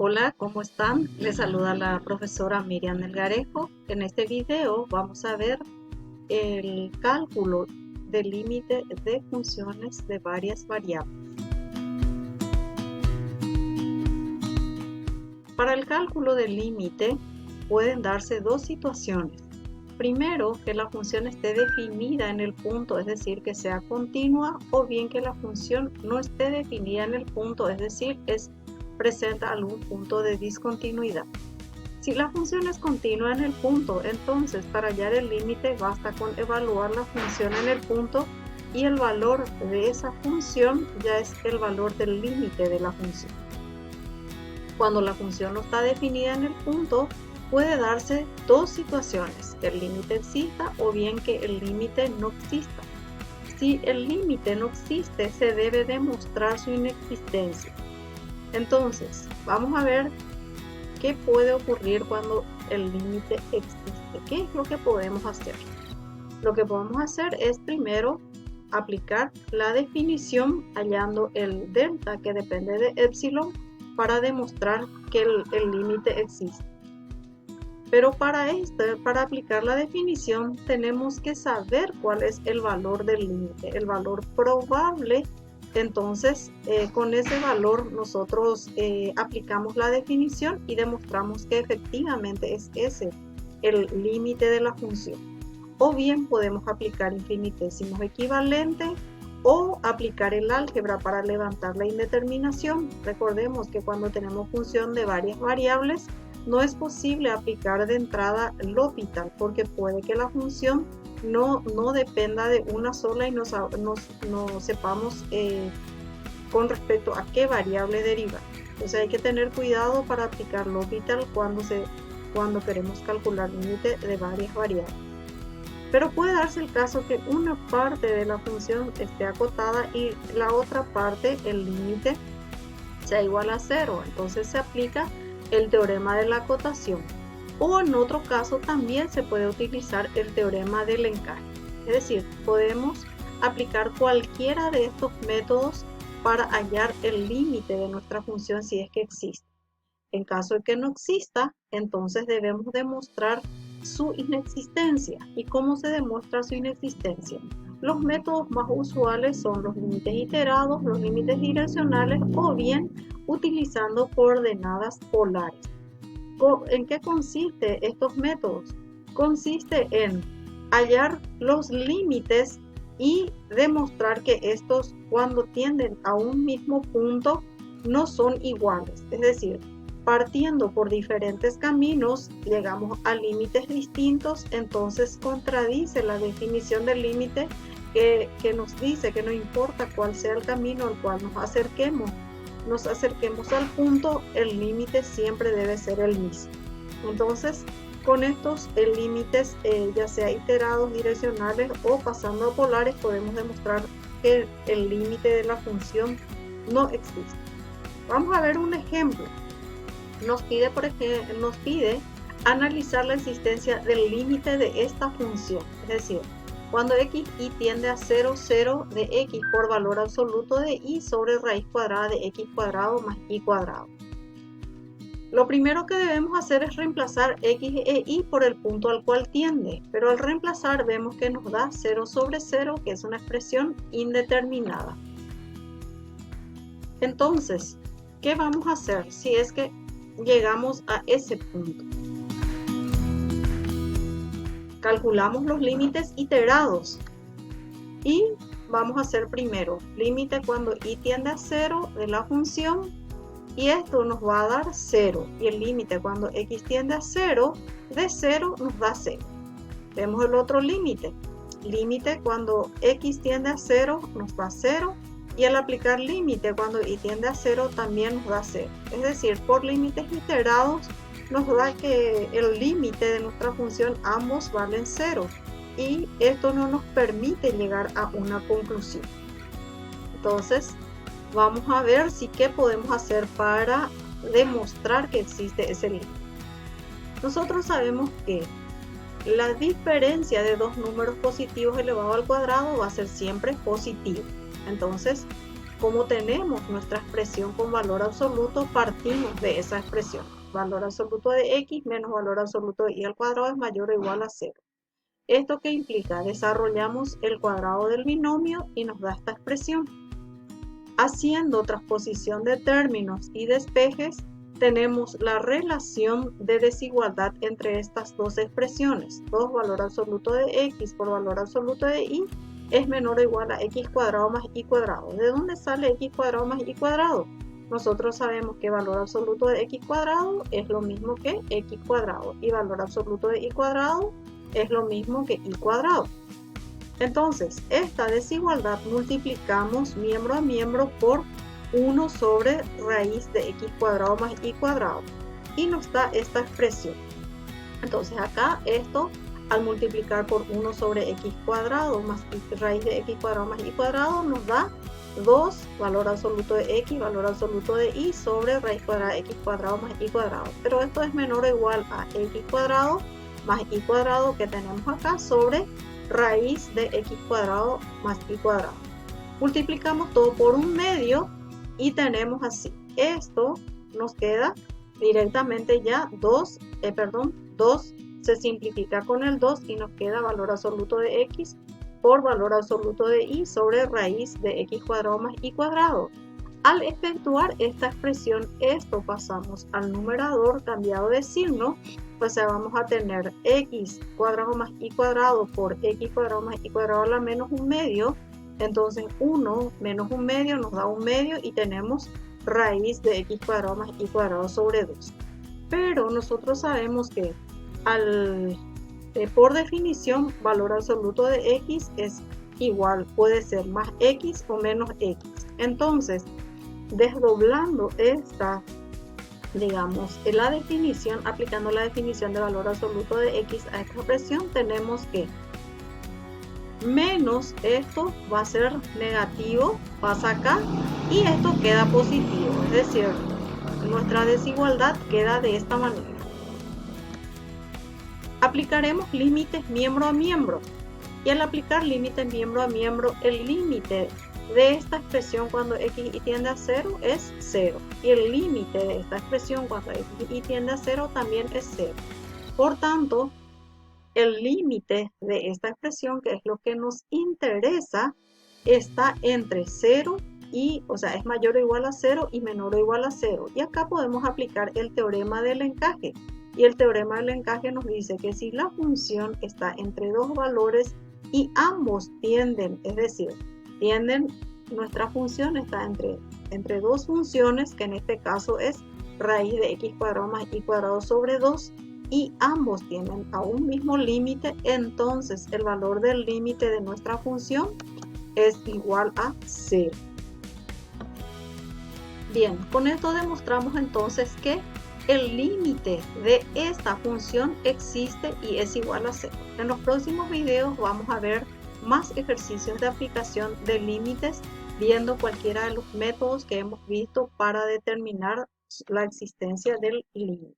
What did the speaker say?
Hola, ¿cómo están? Les saluda la profesora Miriam Melgarejo. En este video vamos a ver el cálculo del límite de funciones de varias variables. Para el cálculo del límite pueden darse dos situaciones. Primero, que la función esté definida en el punto, es decir, que sea continua, o bien que la función no esté definida en el punto, es decir, presenta algún punto de discontinuidad. Si la función es continua en el punto, entonces para hallar el límite basta con evaluar la función en el punto y el valor de esa función ya es el valor del límite de la función. Cuando la función no está definida en el punto, puede darse dos situaciones, que el límite exista o bien que el límite no exista. Si el límite no existe, se debe demostrar su inexistencia. Entonces, vamos a ver qué puede ocurrir cuando el límite existe. ¿Qué es lo que podemos hacer? Lo que podemos hacer es primero aplicar la definición hallando el delta que depende de epsilon para demostrar que el límite existe. Pero para aplicar la definición tenemos que saber cuál es el valor del límite, el valor probable. Entonces, con ese valor nosotros aplicamos la definición y demostramos que efectivamente es ese el límite de la función. O bien podemos aplicar infinitésimos equivalentes o aplicar el álgebra para levantar la indeterminación. Recordemos que cuando tenemos función de varias variables, no es posible aplicar de entrada L'Hopital porque puede que la función no dependa de una sola y no sepamos con respecto a qué variable deriva. Entonces hay que tener cuidado para aplicar L'Hopital cuando queremos calcular límite de varias variables. Pero puede darse el caso que una parte de la función esté acotada y la otra parte, el límite, sea igual a 0. Entonces se aplica el teorema de la acotación. O en otro caso también se puede utilizar el teorema del encaje. Es decir, podemos aplicar cualquiera de estos métodos para hallar el límite de nuestra función si es que existe. En caso de que no exista, entonces debemos demostrar su inexistencia. ¿Y cómo se demuestra su inexistencia? Los métodos más usuales son los límites iterados, los límites direccionales o bien utilizando coordenadas polares. ¿En qué consiste estos métodos? Consiste en hallar los límites y demostrar que estos, cuando tienden a un mismo punto, no son iguales. Es decir, partiendo por diferentes caminos, llegamos a límites distintos, entonces contradice la definición del límite que nos dice que no importa cuál sea el camino al cual nos acerquemos al punto, el límite siempre debe ser el mismo. Entonces, con estos límites, ya sea iterados, direccionales o pasando a polares, podemos demostrar que el límite de la función no existe. Vamos a ver un ejemplo. Nos pide analizar la existencia del límite de esta función, es decir, cuando x y tiende a 0, 0 de x por valor absoluto de y sobre raíz cuadrada de x cuadrado más y cuadrado. Lo primero que debemos hacer es reemplazar x e y por el punto al cual tiende, pero al reemplazar vemos que nos da 0 sobre 0, que es una expresión indeterminada. Entonces, ¿qué vamos a hacer si es que llegamos a ese punto? Calculamos los límites iterados y vamos a hacer primero límite cuando y tiende a 0 de la función y esto nos va a dar 0 y el límite cuando x tiende a 0 de 0 nos da 0. Vemos el otro límite cuando x tiende a 0 nos da 0 y al aplicar límite cuando y tiende a 0 también nos da 0. Es decir, por límites iterados nos da que el límite de nuestra función ambos valen 0 y esto no nos permite llegar a una conclusión. Entonces vamos a ver qué podemos hacer para demostrar que existe ese límite. Nosotros sabemos que la diferencia de dos números positivos elevado al cuadrado va a ser siempre positiva. Entonces como tenemos nuestra expresión con valor absoluto, partimos de esa expresión. Valor absoluto de x menos valor absoluto de y al cuadrado es mayor o igual a 0. ¿Esto qué implica? Desarrollamos el cuadrado del binomio y nos da esta expresión. Haciendo transposición de términos y despejes, tenemos la relación de desigualdad entre estas dos expresiones. 2 valor absoluto de x por valor absoluto de y es menor o igual a x cuadrado más y cuadrado. ¿De dónde sale x cuadrado más y cuadrado? Nosotros sabemos que valor absoluto de x cuadrado es lo mismo que x cuadrado y valor absoluto de y cuadrado es lo mismo que y cuadrado. Entonces, esta desigualdad multiplicamos miembro a miembro por 1 sobre raíz de x cuadrado más y cuadrado y nos da esta expresión. Entonces acá esto al multiplicar por 1 sobre x cuadrado más raíz de x cuadrado más y cuadrado nos da 2 valor absoluto de x, valor absoluto de y sobre raíz cuadrada de x cuadrado más y cuadrado. Pero esto es menor o igual a x cuadrado más y cuadrado que tenemos acá sobre raíz de x cuadrado más y cuadrado. Multiplicamos todo por un medio y tenemos así. Esto nos queda directamente ya 2 se simplifica con el 2 y nos queda valor absoluto de x por valor absoluto de y sobre raíz de x cuadrado más y cuadrado. Al efectuar esta expresión, esto pasamos al numerador cambiado de signo, o sea, vamos a tener x cuadrado más y cuadrado por x cuadrado más y cuadrado a la menos un medio. Entonces 1 menos un medio nos da un medio y tenemos raíz de x cuadrado más y cuadrado sobre 2. Pero nosotros sabemos que por definición valor absoluto de x es igual, puede ser más x o menos x. Entonces, desdoblando esta, digamos, la definición, aplicando la definición de valor absoluto de x a esta expresión, tenemos que menos esto va a ser negativo, pasa acá, y esto queda positivo, es decir, nuestra desigualdad queda de esta manera. Aplicaremos límites miembro a miembro, y al aplicar límites miembro a miembro, el límite de esta expresión cuando x y tiende a 0 es 0, y el límite de esta expresión cuando x y tiende a 0 también es 0. Por tanto, el límite de esta expresión, que es lo que nos interesa, está entre 0 y, o sea, es mayor o igual a 0 y menor o igual a 0. Y acá podemos aplicar el teorema del encaje. Y el teorema del encaje nos dice que si la función está entre dos valores y ambos tienden, es decir, nuestra función está entre dos funciones, que en este caso es raíz de x cuadrado más y cuadrado sobre 2, y ambos tienen a un mismo límite, entonces el valor del límite de nuestra función es igual a 0. Bien, con esto demostramos entonces que el límite de esta función existe y es igual a 0. En los próximos videos vamos a ver más ejercicios de aplicación de límites, viendo cualquiera de los métodos que hemos visto para determinar la existencia del límite.